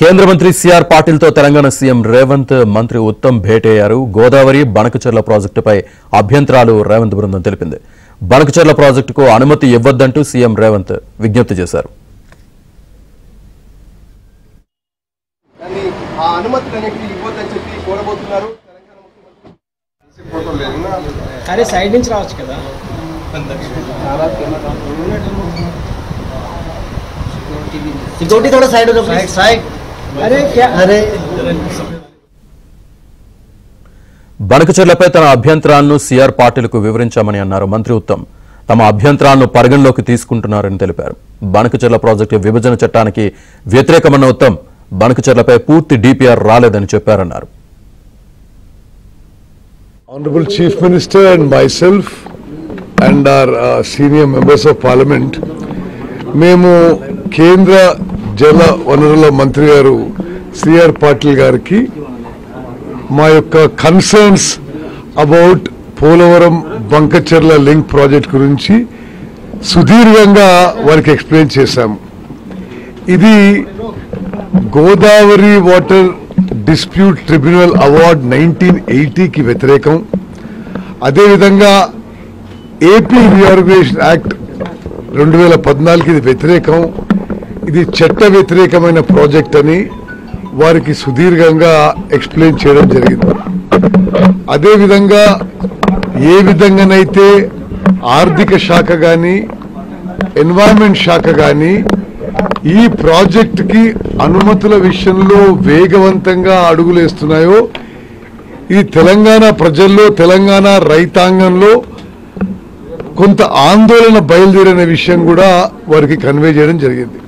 కేంద్ర మంత్రి సిఆర్ పాటిల్ తో తెలంగాణ సీఎం రేవంత్ మంత్రి ఉత్తమ్ భేటీ అయ్యారు. గోదావరి బనకచెర్ల ప్రాజెక్టుపై అభ్యంతరాలు రేవంత్ బృందం తెలిపింది. బనకచెర్ల ప్రాజెక్టుకు అనుమతి ఇవ్వొద్దంటూ సీఎం రేవంత్ విజ్ఞప్తి చేశారు. अरे साइड నుంచి రావచ్చు కదా सिक्योरिटी थोड़ा साइड हो जाओ प्लीज साइड अरे क्या अरे బనకచెర్లపై తన అభ్యంతరాలను సిఆర్ పాటిల్కు వివరించామని అన్నారు మంత్రి ఉత్తమ్. తమ అభ్యంతరాలను పరిగణలోకి తీసుకుంటున్నారని తెలిపారు. బనకచెర్ల ప్రాజెక్టు విభజన చట్టానికి వ్యతిరేకమన్న ఉత్తమ్ బనకచెర్లపై పూర్తి డిపిఆర్ రాలేదని చెప్పారన్నారు. Honorable Chief Minister and myself and our senior members of Parliament, మేము కేంద్ర జల వనరుల మంత్రి గారు సిఆర్ పాటిల్ గారికి మా యొక్క concerns about Polavaram Banakacherla link project గురించి సుదీర్ఘంగా వారికి ఎక్స్ప్లెయిన్ చేశాము. ఇది Godavari water dispute tribunal award 1980కి వ్యతిరేకం. అదేవిధంగా ఏపీ రీఆర్గనైజేషన్ యాక్ట్ 2014కి ఇది వ్యతిరేకం. ఇది చట్ట వ్యతిరేకమైన ప్రాజెక్ట్ అని వారికి సుదీర్ఘంగా ఎక్స్ప్లెయిన్ చేయడం జరిగింది. అదేవిధంగా ఏ విధంగానైతే ఆర్థిక శాఖ కానీ ఎన్వైరన్మెంట్ శాఖ కానీ ఈ ప్రాజెక్టుకి అనుమతుల విషయంలో వేగవంతంగా అడుగులేస్తున్నాయో ఈ తెలంగాణ ప్రజల్లో తెలంగాణ రైతాంగంలో కొంత ఆందోళన బయలుదేరిన విషయం కూడా వారికి కన్వే చేయడం జరిగింది.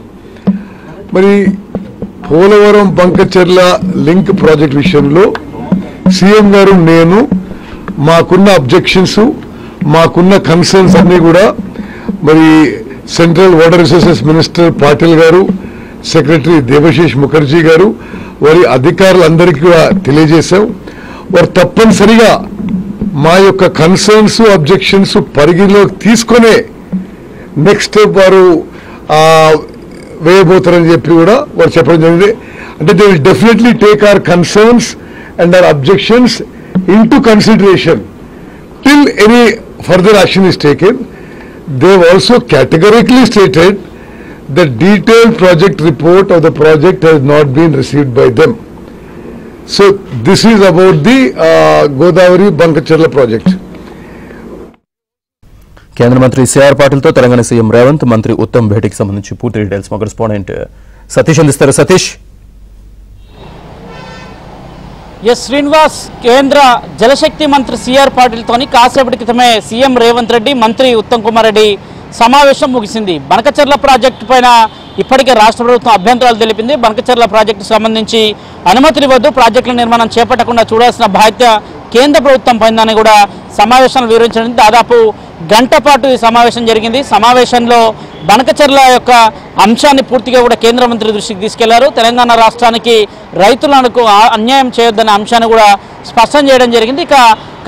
మరి పోలవరం బంకచెర్ల లింక్ ప్రాజెక్ట్ విషయంలో సీఎం గారు నేను మాకున్న అబ్జెక్షన్స్ మాకున్న కన్సర్న్స్ అన్నీ కూడా మరి central water resources minister Patil గారు, సెక్రటరీ దేవశేష్ ముఖర్జీ గారు, వారి అధికారులందరికీ కూడా తెలియజేశాం. వారు తప్పనిసరిగా మా యొక్క కన్సర్న్స్ అబ్జెక్షన్స్ పరిగణలోకి తీసుకునే నెక్స్ట్ స్టెప్ వారు వేయబోతారని చెప్పి కూడా వారు చెప్పడం జరిగింది. అంటే they will definitely take our concerns and hour objections in to consideration till any further action is taken. They have also categorically stated the detailed project report of the project has not been received by them. So this is about the Godavari Bankacherla project. కేంద్ర మంత్రి CR Patil తో Telangana CM Revanth మంత్రి ఉత్తమ్ భేటీకి సంబంధించి పూర్తి details మా correspondent Satish అందిస్తారు. Satish. Yes Srinivas, కేంద్ర జలశక్తి మంత్రి సిఆర్ పాటిల్తోని కాసేపటి క్రితమే సీఎం రేవంత్ రెడ్డి మంత్రి ఉత్తమ్ కుమార్ రెడ్డి సమావేశం ముగిసింది. బనకచెర్ల ప్రాజెక్టు పైన ఇప్పటికే రాష్ట్ర ప్రభుత్వం అభ్యంతరాలు తెలిపింది. బనకచెర్ల ప్రాజెక్టుకు సంబంధించి అనుమతులు ఇవ్వద్దు, ప్రాజెక్టుల నిర్మాణం చేపట్టకుండా చూడాల్సిన బాధ్యత కేంద్ర ప్రభుత్వం పైన కూడా సమావేశంలో వివరించడం. దాదాపు గంట పాటు ఈ సమావేశం జరిగింది. సమావేశంలో బనకచెర్ల యొక్క అంశాన్ని పూర్తిగా కూడా కేంద్ర మంత్రి దృష్టికి తీసుకెళ్లారు. తెలంగాణ రాష్ట్రానికి రైతులకు అన్యాయం చేయొద్దనే అంశాన్ని కూడా స్పష్టం చేయడం జరిగింది. ఇక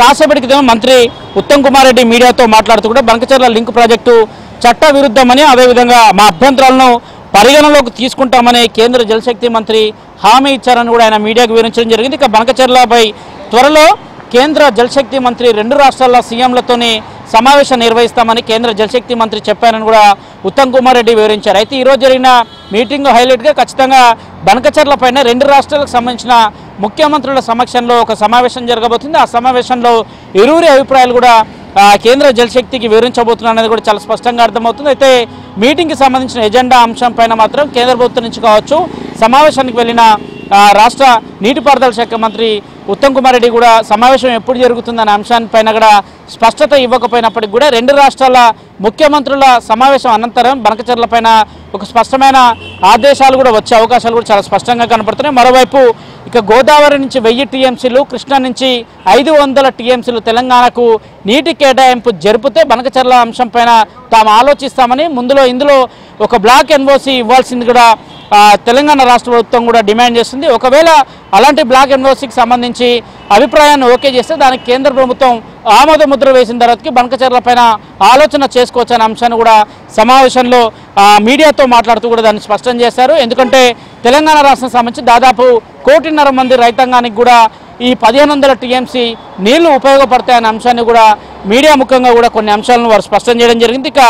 కాసేపటి క్రితం మంత్రి ఉత్తమ్ కుమార్ రెడ్డి మీడియాతో మాట్లాడుతూ కూడా బనకచెర్ల లింక్ ప్రాజెక్టు చట్ట విరుద్ధమని, అదేవిధంగా మా అభ్యంతరాలను పరిగణలోకి తీసుకుంటామని కేంద్ర జలశక్తి మంత్రి హామీ ఇచ్చారని కూడా ఆయన మీడియాకు వివరించడం జరిగింది. ఇక బనకచెర్లపై త్వరలో కేంద్ర జలశక్తి మంత్రి రెండు రాష్ట్రాల సీఎంలతోనే సమావేశం నిర్వహిస్తామని కేంద్ర జలశక్తి మంత్రి చెప్పారని కూడా ఉత్తమ్ కుమార్ రెడ్డి వివరించారు. అయితే ఈరోజు జరిగిన మీటింగ్ హైలైట్గా ఖచ్చితంగా బనకచెర్ల పైన రెండు రాష్ట్రాలకు సంబంధించిన ముఖ్యమంత్రుల సమక్షంలో ఒక సమావేశం జరగబోతుంది. ఆ సమావేశంలో ఇరువురి అభిప్రాయాలు కూడా కేంద్ర జలశక్తికి వివరించబోతున్నారు అనేది కూడా చాలా స్పష్టంగా అర్థమవుతుంది. అయితే మీటింగ్కి సంబంధించిన ఎజెండా అంశం పైన మాత్రం కేంద్ర ప్రభుత్వం నుంచి కావచ్చు, సమావేశానికి వెళ్ళిన రాష్ట్ర నీటిపారుదల శాఖ మంత్రి ఉత్తమ్ కుమార్ రెడ్డి కూడా సమావేశం ఎప్పుడు జరుగుతుందనే అంశానిపైన కూడా స్పష్టత ఇవ్వకపోయినప్పటికీ కూడా రెండు రాష్ట్రాల ముఖ్యమంత్రుల సమావేశం అనంతరం బనకచెర్ల పైన ఒక స్పష్టమైన ఆదేశాలు కూడా వచ్చే అవకాశాలు కూడా చాలా స్పష్టంగా కనపడుతున్నాయి. మరోవైపు ఇక గోదావరి నుంచి 1000 టీఎంసీలు, కృష్ణా నుంచి 500 టీఎంసీలు తెలంగాణకు నీటి కేటాయింపు జరిపితే బనకచెర్ల అంశం పైన తాము ఆలోచిస్తామని ఇందులో ఒక బ్లాక్ ఎన్ఓసి ఇవ్వాల్సింది కూడా తెలంగాణ రాష్ట్ర ప్రభుత్వం కూడా డిమాండ్ చేస్తుంది. ఒకవేళ అలాంటి బ్లాక్ ఎన్ఓసికి సంబంధించి అభిప్రాయాన్ని ఓకే చేస్తే దానికి కేంద్ర ప్రభుత్వం ఆమోద ముద్ర వేసిన తర్వాతకి బనకచెర్ల పైన ఆలోచన చేసుకోవచ్చు అనే అంశాన్ని కూడా సమావేశంలో మీడియాతో మాట్లాడుతూ కూడా దాన్ని స్పష్టం చేశారు. ఎందుకంటే తెలంగాణ రాష్ట్రం సంబంధించి దాదాపు 1.5 కోటి మంది రైతాంగానికి కూడా ఈ 1500 టీఎంసీ నీళ్లు ఉపయోగపడతాయనే అంశాన్ని కూడా మీడియా ముఖంగా కూడా కొన్ని అంశాలను వారు స్పష్టం చేయడం జరిగింది. ఇక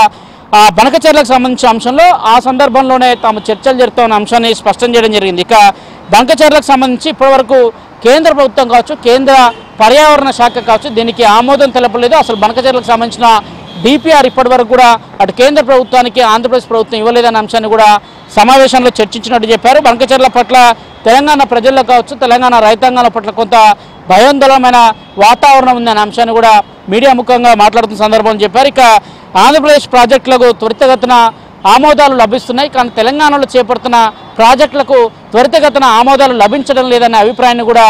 బనకచెర్లకు సంబంధించిన అంశంలో ఆ సందర్భంలోనే తాము చర్చలు జరుపుతున్న అంశాన్ని స్పష్టం చేయడం జరిగింది. ఇక బనకచెర్లకు సంబంధించి ఇప్పటివరకు కేంద్ర ప్రభుత్వం కావచ్చు, కేంద్ర పర్యావరణ శాఖ కావచ్చు, దీనికి ఆమోదం తెలపలేదు. అసలు బనకచెర్లకు సంబంధించిన డిపిఆర్ ఇప్పటివరకు కూడా అటు కేంద్ర ప్రభుత్వానికి ఆంధ్రప్రదేశ్ ప్రభుత్వం ఇవ్వలేదనే అంశాన్ని కూడా సమావేశంలో చర్చించినట్టు చెప్పారు. బనకచెర్ల పట్ల తెలంగాణ ప్రజల్లో కావచ్చు, తెలంగాణ రైతాంగాల పట్ల కొంత భయాందోళనమైన వాతావరణం ఉందనే అంశాన్ని కూడా మీడియా ముఖంగా మాట్లాడుతున్న సందర్భంలో చెప్పారు. ఇక ఆంధ్రప్రదేశ్ ప్రాజెక్టులకు త్వరితగతిన ఆమోదాలు లభిస్తున్నాయి, కానీ తెలంగాణలో చేపడుతున్న ప్రాజెక్టులకు త్వరితగతిన ఆమోదాలు లభించడం లేదనే అభిప్రాయాన్ని కూడా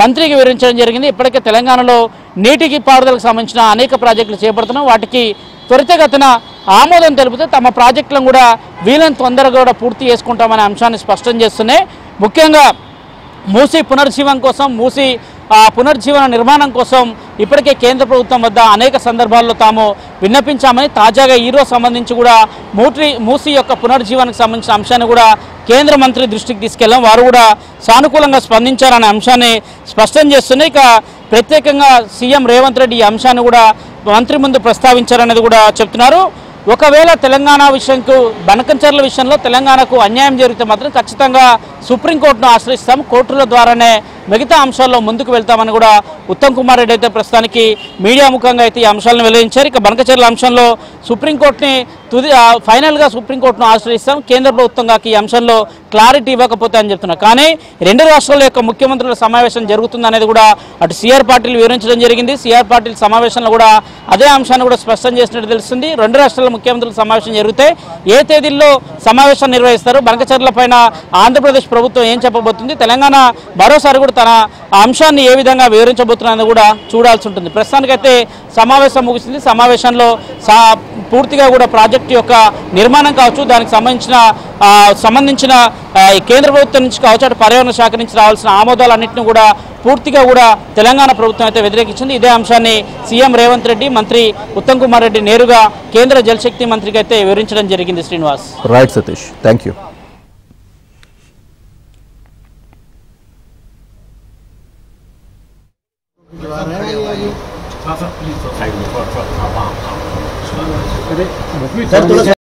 మంత్రికి వివరించడం జరిగింది. ఇప్పటికే తెలంగాణలో నీటికి పారుదలకు సంబంధించిన అనేక ప్రాజెక్టులు చేపడుతున్నాం, వాటికి త్వరితగతిన ఆమోదం తెలిపితే తమ ప్రాజెక్టులను కూడా వీలైనంత తొందరగా కూడా పూర్తి చేసుకుంటామనే అంశాన్ని స్పష్టం చేస్తున్నాయి. ముఖ్యంగా మూసీ పునర్జీవం కోసం, మూసీ పునర్జీవన నిర్మాణం కోసం ఇప్పటికే కేంద్ర ప్రభుత్వం వద్ద అనేక సందర్భాల్లో తాము విన్నపించామని, తాజాగా ఈరోజు సంబంధించి కూడా మూసీ యొక్క పునర్జీవనకు సంబంధించిన అంశాన్ని కూడా కేంద్ర మంత్రి దృష్టికి తీసుకెళ్లాం. వారు కూడా సానుకూలంగా స్పందించారనే అంశాన్ని స్పష్టం చేస్తున్నాయి. ఇక ప్రత్యేకంగా సీఎం రేవంత్ రెడ్డి ఈ అంశాన్ని కూడా మంత్రి ముందు ప్రస్తావించారనేది కూడా చెప్తున్నారు. ఒకవేళ తెలంగాణ విషయంకు బనకచెర్ల విషయంలో తెలంగాణకు అన్యాయం జరిగితే మాత్రం ఖచ్చితంగా సుప్రీంకోర్టును ఆశ్రయిస్తాం, కోర్టుల ద్వారానే మిగతా అంశాల్లో ముందుకు వెళ్తామని కూడా ఉత్తమ్ కుమార్ రెడ్డి అయితే ప్రస్తుతానికి మీడియా ముఖంగా అయితే ఈ అంశాలను వెల్లడించారు. ఇక బనకచెర్ల అంశంలో సుప్రీంకోర్టుని ఫైనల్గా సుప్రీంకోర్టును ఆశ్రయిస్తాం, కేంద్ర ప్రభుత్వంగా ఈ అంశంలో క్లారిటీ ఇవ్వకపోతే అని చెప్తున్నారు. కానీ రెండు రాష్ట్రాల యొక్క ముఖ్యమంత్రుల సమావేశం జరుగుతుందనేది కూడా అటు సిఆర్ పాటిల్ వివరించడం జరిగింది. సిఆర్ పాటిల్ సమావేశంలో కూడా అదే అంశాన్ని కూడా స్పష్టం చేసినట్టు తెలుస్తుంది. రెండు రాష్ట్రాల ముఖ్యమంత్రుల సమావేశం జరిగితే ఏ తేదీల్లో సమావేశం నిర్వహిస్తారు, బనకచెర్ల పైన ఆంధ్రప్రదేశ్ ప్రభుత్వం ఏం చెప్పబోతుంది, తెలంగాణ మరోసారి కూడా తన అంశాన్ని ఏ విధంగా వివరించబోతున్నది కూడా చూడాల్సి ఉంటుంది. ప్రస్తుతానికైతే సమావేశం ముగిసింది. సమావేశంలో పూర్తిగా కూడా ప్రాజెక్టు యొక్క నిర్మాణం కావచ్చు, దానికి సంబంధించిన కేంద్ర ప్రభుత్వం నుంచి కావచ్చు, అటు పర్యావరణ శాఖ నుంచి రావాల్సిన ఆమోదాలన్నింటినీ కూడా పూర్తిగా కూడా తెలంగాణ ప్రభుత్వం అయితే వ్యతిరేకించింది. ఇదే అంశాన్ని సీఎం రేవంత్ రెడ్డి, మంత్రి ఉత్తమ్ కుమార్ రెడ్డి నేరుగా కేంద్ర జలశక్తి మంత్రికి అయితే వివరించడం జరిగింది. Srinivas. Right Satish, thank you. Sir